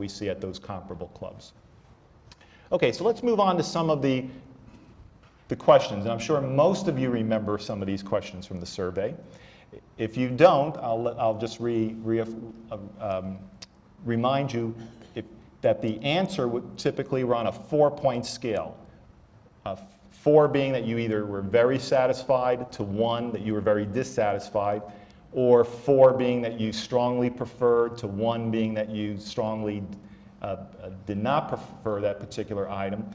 see at those comparable clubs. Okay, so let's move on to some of the questions, and I'm sure most of you remember some of these questions from the survey. If you don't, I'll just remind you that the answer would typically run a 4-point scale. 4 being that you either were very satisfied, to 1 that you were very dissatisfied, or 4 being that you strongly preferred, to 1 being that you strongly did not prefer that particular item.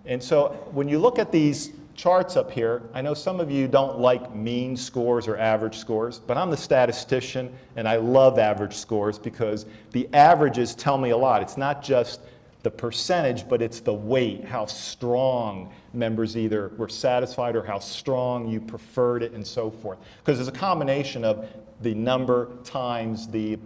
And so when you look at these charts up here, I know some of you don't like mean scores or average scores, but I'm the statistician and I love average scores because the averages tell me a lot. It's not just the percentage, but it's the weight, how strong members either were satisfied or how strong you preferred it and so forth. Because there's a combination of the number times the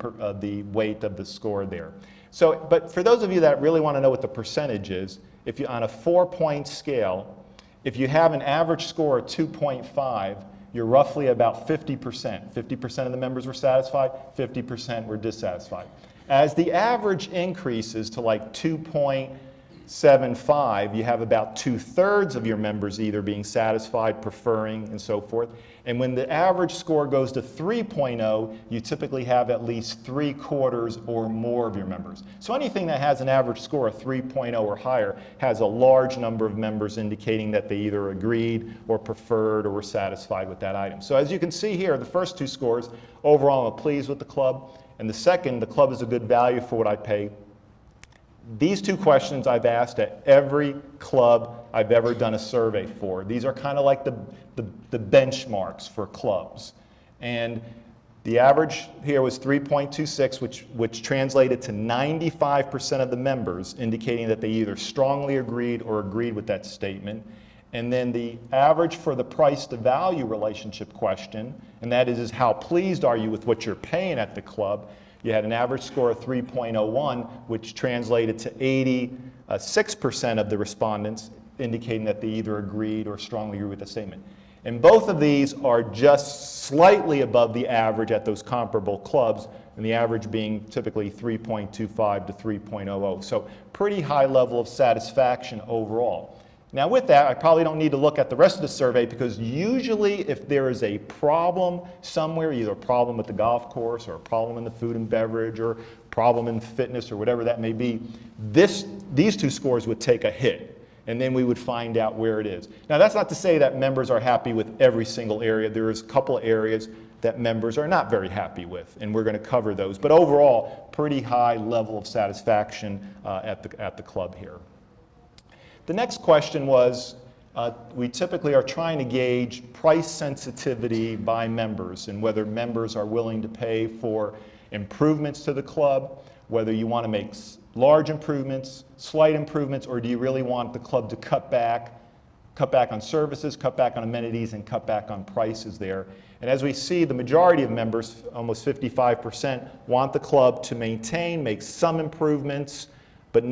weight of the score there. So, but for those of you that really want to know what the percentage is, if you on a 4-point scale, if you have an average score of 2.5, you're roughly about 50%. 50% of the members were satisfied, 50% were dissatisfied. As the average increases to like 2.75, you have about 2/3 of your members either being satisfied, preferring, and so forth. And when the average score goes to 3.0, you typically have at least 3/4 or more of your members. So anything that has an average score of 3.0 or higher has a large number of members indicating that they either agreed or preferred or were satisfied with that item. So as you can see here, the first 2 scores, overall I'm pleased with the club. And the second, the club is a good value for what I pay. These 2 questions I've asked at every club I've ever done a survey for. These are kind of like the benchmarks for clubs. And the average here was 3.26, which translated to 95% of the members indicating that they either strongly agreed or agreed with that statement. And then the average for the price to value relationship question, and that is how pleased are you with what you're paying at the club? You had an average score of 3.01, which translated to 86% of the respondents indicating that they either agreed or strongly agree with the statement. And both of these are just slightly above the average at those comparable clubs, and the average being typically 3.25 to 3.00. So pretty high level of satisfaction overall. Now with that, I probably don't need to look at the rest of the survey because usually if there is a problem somewhere, either a problem with the golf course or a problem in the food and beverage or a problem in fitness or whatever that may be, these 2 scores would take a hit. And then we would find out where it is. Now that's not to say that members are happy with every single area. There is a couple of areas that members are not very happy with, and we're going to cover those. But overall, pretty high level of satisfaction at the club here. The next question was, we typically are trying to gauge price sensitivity by members and whether members are willing to pay for improvements to the club, whether you want to make large improvements, slight improvements, or do you really want the club to cut back on services, cut back on amenities, and cut back on prices there. And as we see, the majority of members, almost 55%, want the club to maintain, make some improvements, but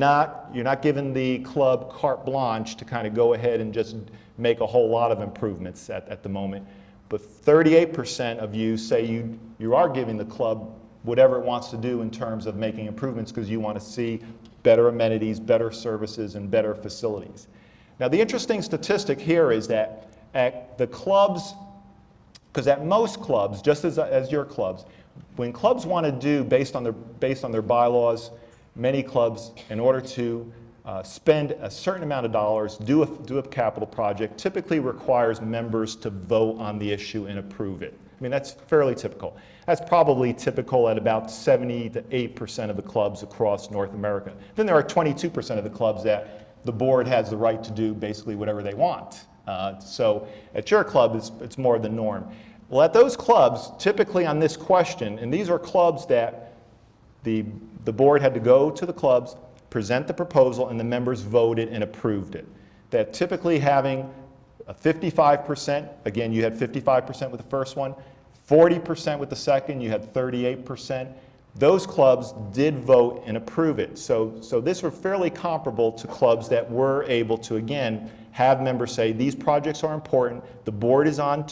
you're not giving the club carte blanche to kind of go ahead and just make a whole lot of improvements at the moment. But 38% of you say you are giving the club whatever it wants to do in terms of making improvements because you want to see better amenities, better services, and better facilities. Now the interesting statistic here is that at the clubs, because at most clubs, just as your clubs, when clubs want to do based on their bylaws, many clubs, in order to spend a certain amount of dollars, do a capital project, typically requires members to vote on the issue and approve it. I mean, that's fairly typical. That's probably typical at about 70 to 8% of the clubs across North America. Then there are 22% of the clubs that the board has the right to do basically whatever they want. So at your club, it's more the norm. Well, at those clubs, typically on this question, and these are clubs that the board had to go to the clubs, present the proposal, and the members voted and approved it. That typically having a 55%, again, you had 55% with the first one, 40% with the second, you had 38%. Those clubs did vote and approve it. So this were fairly comparable to clubs that were able to, again, have members say, these projects are important, the board is on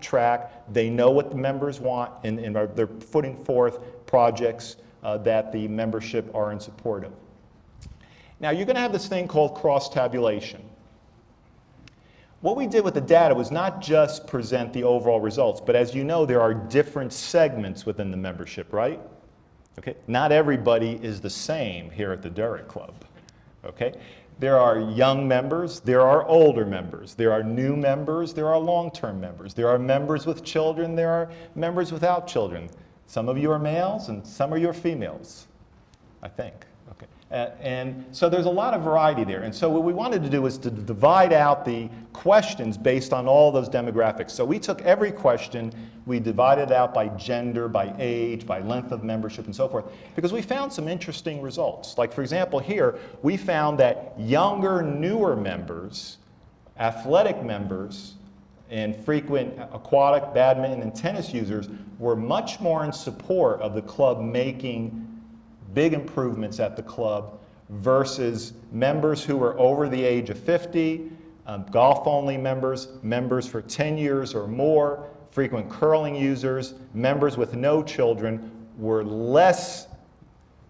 track, they know what the members want, and they're putting forth projects that the membership are in support of. Now, you're going to have this thing called cross-tabulation. What we did with the data was not just present the overall results, but as you know, there are different segments within the membership, right? Okay? Not everybody is the same here at the Derrick Club. Okay? There are young members, there are older members, there are new members, there are long-term members, there are members with children, there are members without children. Some of you are males and some of you are females, I think. Okay. And so there's a lot of variety there. And so what we wanted to do was to divide out the questions based on all those demographics. So we took every question, we divided it out by gender, by age, by length of membership, and so forth, because we found some interesting results. Like, for example, here, we found that younger, newer members, athletic members, and frequent aquatic, badminton, and tennis users were much more in support of the club making big improvements at the club versus members who were over the age of 50, golf-only members, members for 10 years or more, frequent curling users, members with no children were less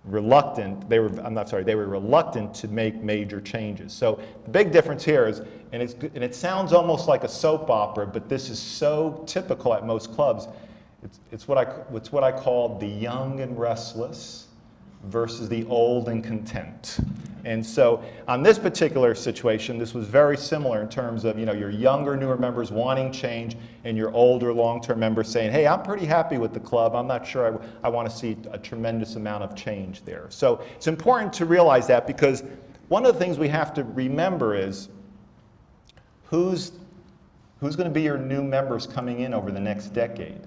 reluctant. They were reluctant to make major changes. So the big difference here is, and it sounds almost like a soap opera, but this is so typical at most clubs. It's what I call the young and restless versus the old and content. And so on this particular situation, this was very similar in terms of, your younger, newer members wanting change and your older, long-term members saying, hey, I'm pretty happy with the club. I'm not sure I want to see a tremendous amount of change there. So it's important to realize that, because one of the things we have to remember is who's going to be your new members coming in over the next decade,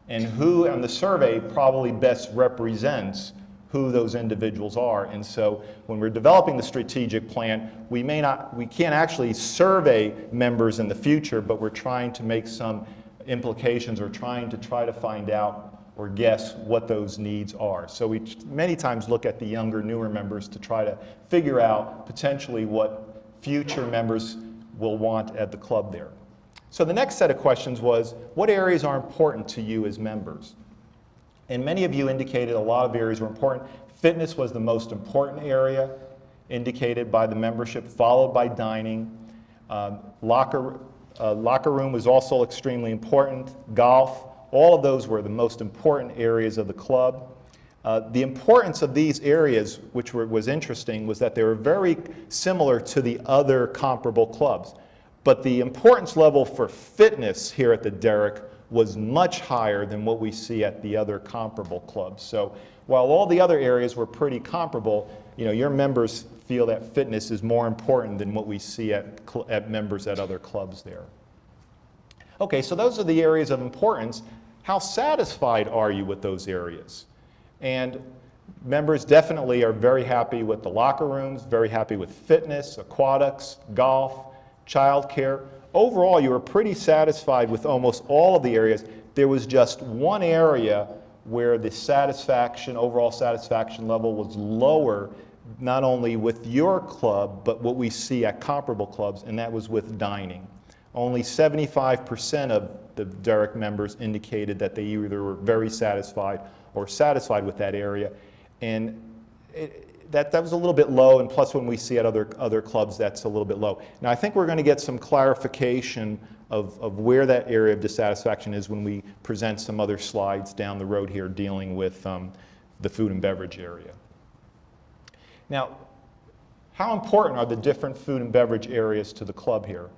and who on the survey probably best represents who those individuals are. And so when we're developing the strategic plan, we can't actually survey members in the future, but we're trying to make some implications or trying to find out or guess what those needs are. So we many times look at the younger, newer members to try to figure out potentially what future members will want at the club there. So the next set of questions was, what areas are important to you as members? And many of you indicated a lot of areas were important. Fitness was the most important area indicated by the membership, followed by dining. Locker room was also extremely important. Golf, all of those were the most important areas of the club. The importance of these areas, which was interesting, was that they were very similar to the other comparable clubs. But the importance level for fitness here at the Derrick was much higher than what we see at the other comparable clubs. So while all the other areas were pretty comparable, your members feel that fitness is more important than what we see at members at other clubs there. Okay, so those are the areas of importance. How satisfied are you with those areas? And members definitely are very happy with the locker rooms, very happy with fitness, aquatics, golf, childcare. Overall, you were pretty satisfied with almost all of the areas. There was just one area where the overall satisfaction level was lower, not only with your club, but what we see at comparable clubs, and that was with dining. Only 75% of the Derrick members indicated that they either were very satisfied or satisfied with that area. And that was a little bit low, and plus when we see at other clubs, that's a little bit low. Now I think we're going to get some clarification of where that area of dissatisfaction is when we present some other slides down the road here dealing with the food and beverage area. Now, how important are the different food and beverage areas to the club here?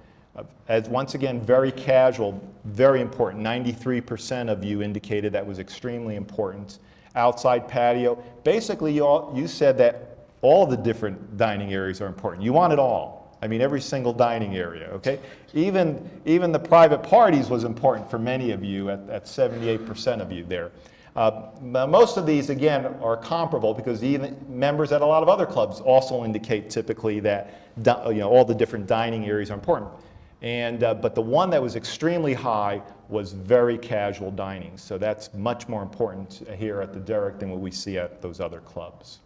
As once again, very casual, very important. 93% of you indicated that was extremely important. Outside patio. Basically, you said that all the different dining areas are important. You want it all. I mean, every single dining area, okay? Even the private parties was important for many of you at 78% of you there. Most of these, again, are comparable because even members at a lot of other clubs also indicate typically that all the different dining areas are important. But the one that was extremely high was very casual dining. So that's much more important here at the Derrick than what we see at those other clubs.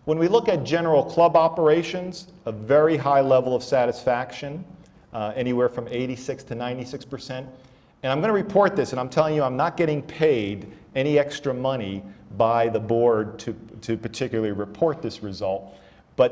When we look at general club operations, a very high level of satisfaction, anywhere from 86 to 96%. And I'm going to report this, and I'm telling you I'm not getting paid any extra money by the board to particularly report this result.